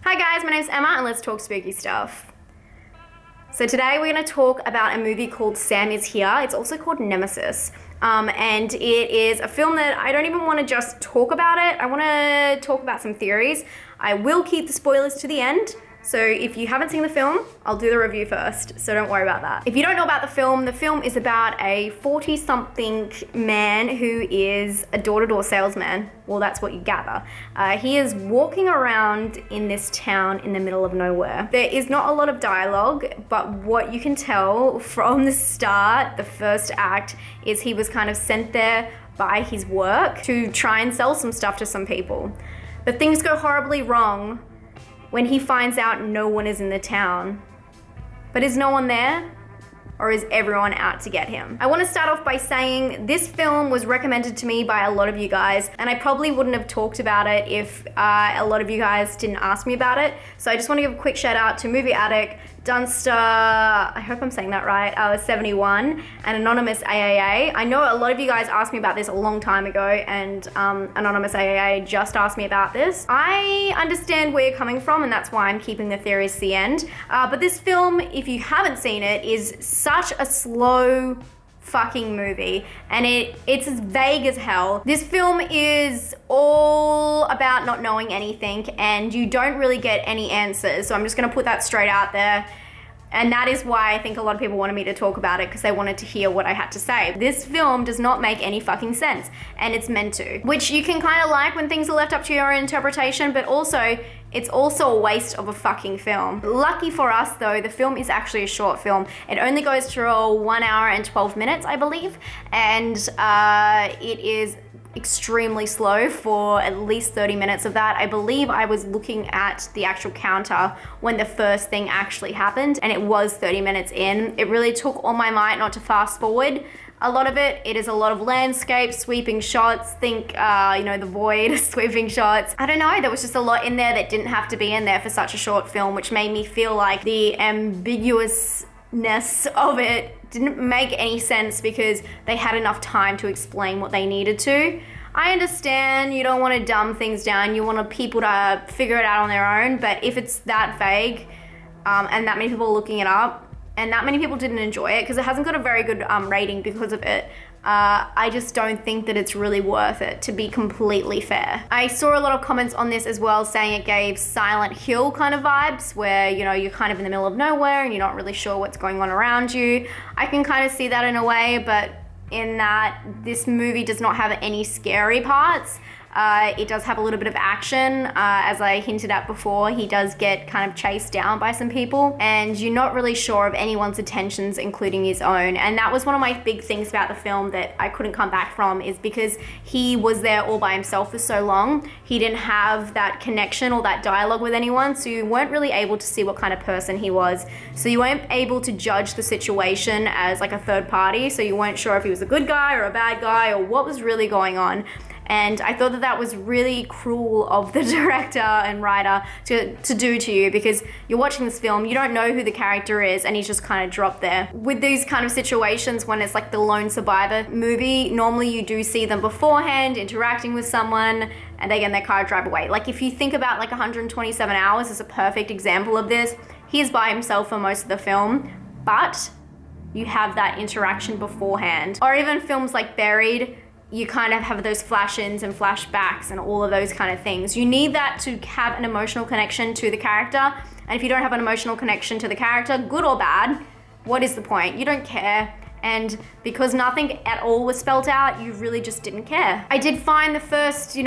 Hi guys, my name's Emma and let's talk spooky stuff. So today we're going to talk about a movie called Sam Is Here. It's also called Nemesis. And it is a film that I don't even want to just talk about it. I want to talk about some theories. I will keep the spoilers to the end. So if you haven't seen the film, I'll do the review first, so don't worry about that. If you don't know about the film is about a 40-something man who is a door-to-door salesman. Well, that's what you gather. He is walking around in this town in the middle of nowhere. There is not a lot of dialogue, but what you can tell from the start, the first act, is he was kind of sent there by his work to try and sell some stuff to some people. But things go horribly wrong when he finds out no one is in the town. But is no one there? Or is everyone out to get him? I want to start off by saying this film was recommended to me by a lot of you guys, and I probably wouldn't have talked about it if a lot of you guys didn't ask me about it. So I just want to give a quick shout out to Movie Addict, Dunster, I hope I'm saying that right, 71, and Anonymous AAA. I know a lot of you guys asked me about this a long time ago, and Anonymous AAA just asked me about this. I understand where you're coming from, and that's why I'm keeping the theories to the end. But this film, if you haven't seen it, is such a slow fucking movie, and it's as vague as hell. This film is all about not knowing anything, and you don't really get any answers, so I'm just gonna put that straight out there. And that is why I think a lot of people wanted me to talk about it, because they wanted to hear what I had to say. This film does not make any fucking sense, and it's meant to. Which you can kind of like when things are left up to your own interpretation, but also, it's also a waste of a fucking film. Lucky for us though, the film is actually a short film. It only goes through 1 hour and 12 minutes, I believe. And it is extremely slow for at least 30 minutes of that. I believe I was looking at the actual counter when the first thing actually happened, and it was 30 minutes in. It really took all my might not to fast forward a lot of it. It is a lot of landscape, sweeping shots, think, The Void, sweeping shots. I don't know, there was just a lot in there that didn't have to be in there for such a short film, which made me feel like the ambiguousness of it didn't make any sense because they had enough time to explain what they needed to. I understand you don't want to dumb things down, you want people to figure it out on their own, but if it's that vague and that many people are looking it up, and that many people didn't enjoy it because it hasn't got a very good rating because of it, I just don't think that it's really worth it, to be completely fair. I saw a lot of comments on this as well saying it gave Silent Hill kind of vibes, where, you're kind of in the middle of nowhere and you're not really sure what's going on around you. I can kind of see that in a way, but in that this movie does not have any scary parts. It does have a little bit of action. As I hinted at before, he does get kind of chased down by some people, and you're not really sure of anyone's intentions, including his own. And that was one of my big things about the film that I couldn't come back from, is because he was there all by himself for so long. He didn't have that connection or that dialogue with anyone, so you weren't really able to see what kind of person he was. So you weren't able to judge the situation as like a third party, so you weren't sure if he was a good guy or a bad guy or what was really going on. And I thought that was really cruel of the director and writer to do to you, because you're watching this film, you don't know who the character is, and he's just kind of dropped there. With these kind of situations, when it's like the lone survivor movie, normally you do see them beforehand interacting with someone, and they get in their car and drive away. Like if you think about like 127 Hours is a perfect example of this. He's by himself for most of the film, but you have that interaction beforehand. Or even films like Buried, you kind of have those flash-ins and flashbacks and all of those kind of things. You need that to have an emotional connection to the character. And if you don't have an emotional connection to the character, good or bad, what is the point? You don't care. And because nothing at all was spelled out, you really just didn't care. I did find the first, 10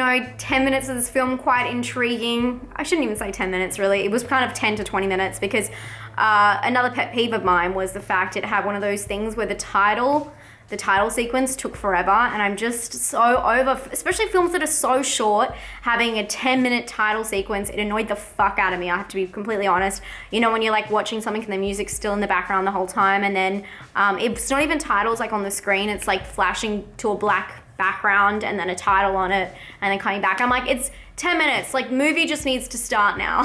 minutes of this film quite intriguing. I shouldn't even say 10 minutes really. It was kind of 10 to 20 minutes because another pet peeve of mine was the fact it had one of those things where the title sequence took forever, and I'm just so over, especially films that are so short, having a 10-minute title sequence. It annoyed the fuck out of me, I have to be completely honest. When you're like watching something and the music's still in the background the whole time, and then it's not even titles like on the screen, it's like flashing to a black background and then a title on it and then coming back. I'm like, it's 10 minutes, like movie just needs to start now.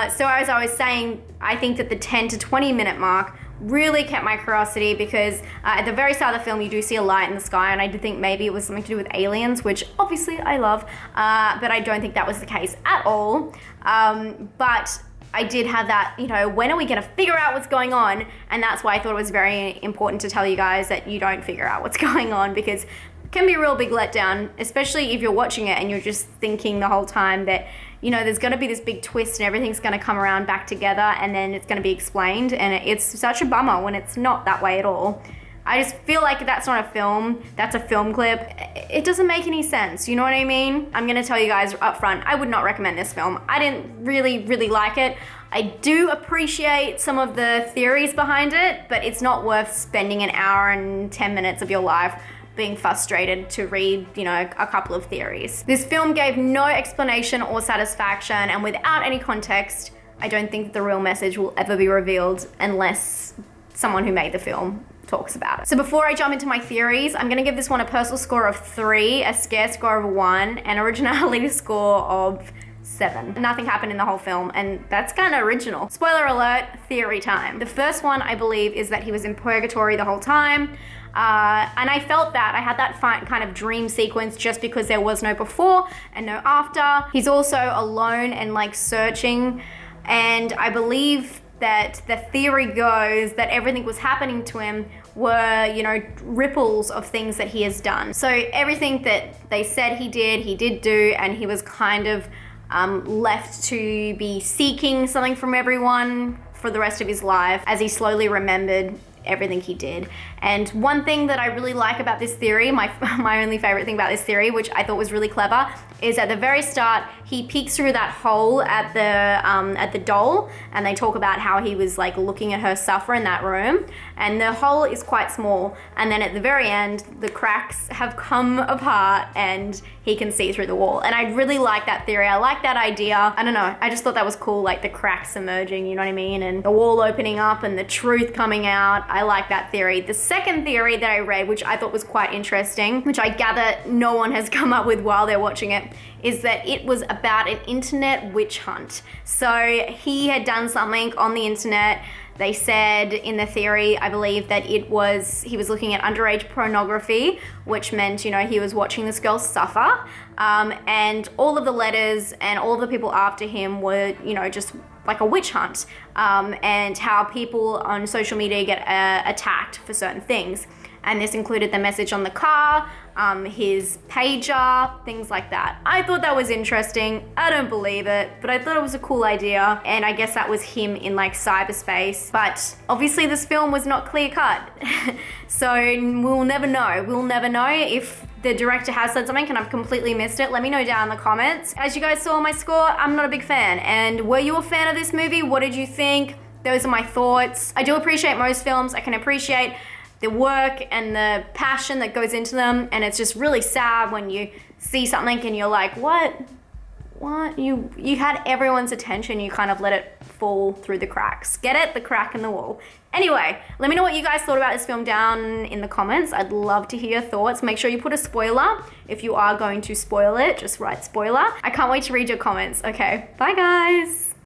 So as I was saying, I think that the 10 to 20 minute mark really kept my curiosity because at the very start of the film, you do see a light in the sky, and I did think maybe it was something to do with aliens, which obviously I love, but I don't think that was the case at all. But I did have that, when are we going to figure out what's going on? And that's why I thought it was very important to tell you guys that you don't figure out what's going on, because it can be a real big letdown, especially if you're watching it and you're just thinking the whole time that, there's going to be this big twist and everything's going to come around back together and then it's going to be explained. And it's such a bummer when it's not that way at all. I just feel like that's not a film, that's a film clip. It doesn't make any sense, you know what I mean? I'm gonna tell you guys up front, I would not recommend this film. I didn't really like it. I do appreciate some of the theories behind it, but it's not worth spending an hour and 10 minutes of your life being frustrated to read, a couple of theories. This film gave no explanation or satisfaction, and without any context, I don't think the real message will ever be revealed unless someone who made the film talks about it. So before I jump into my theories, I'm gonna give this one a personal score of 3, a scare score of 1, and originality score of 7. Nothing happened in the whole film, and that's kind of original. Spoiler alert, theory time. The first one, I believe, is that he was in purgatory the whole time. And I felt that. I had that kind of dream sequence just because there was no before and no after. He's also alone and searching, and I believe that the theory goes that everything was happening to him were, ripples of things that he has done. So everything that they said he did do, and he was kind of left to be seeking something from everyone for the rest of his life as he slowly remembered everything he did. And one thing that I really like about this theory, my only favorite thing about this theory, which I thought was really clever, is at the very start, he peeks through that hole at the doll, and they talk about how he was looking at her suffer in that room, and the hole is quite small, and then at the very end, the cracks have come apart and he can see through the wall. And I really like that theory. I like that idea. I don't know, I just thought that was cool, the cracks emerging, you know what I mean? And the wall opening up and the truth coming out. I like that theory. The second theory that I read, which I thought was quite interesting, which I gather no one has come up with while they're watching it, is that it was about an internet witch hunt. So he had done something on the internet. They said in the theory, I believe, that he was looking at underage pornography, which meant, he was watching this girl suffer. And all of the letters and all of the people after him were, just like a witch hunt, and how people on social media get attacked for certain things. And this included the message on the car, his pager, things like that. I thought that was interesting. I don't believe it, but I thought it was a cool idea. And I guess that was him in cyberspace. But obviously this film was not clear cut. So we'll never know. We'll never know if the director has said something and I've completely missed it. Let me know down in the comments. As you guys saw my score, I'm not a big fan. And were you a fan of this movie? What did you think? Those are my thoughts. I do appreciate most films. I can appreciate the work and the passion that goes into them, and it's just really sad when you see something and you're like, what you had everyone's attention, you kind of let it fall through the cracks. Get it? The crack in the wall. Anyway, let me know what you guys thought about this film down in the comments. I'd love to hear your thoughts. Make sure you put a spoiler. If you are going to spoil it, just write spoiler. I can't wait to read your comments. Okay, bye guys.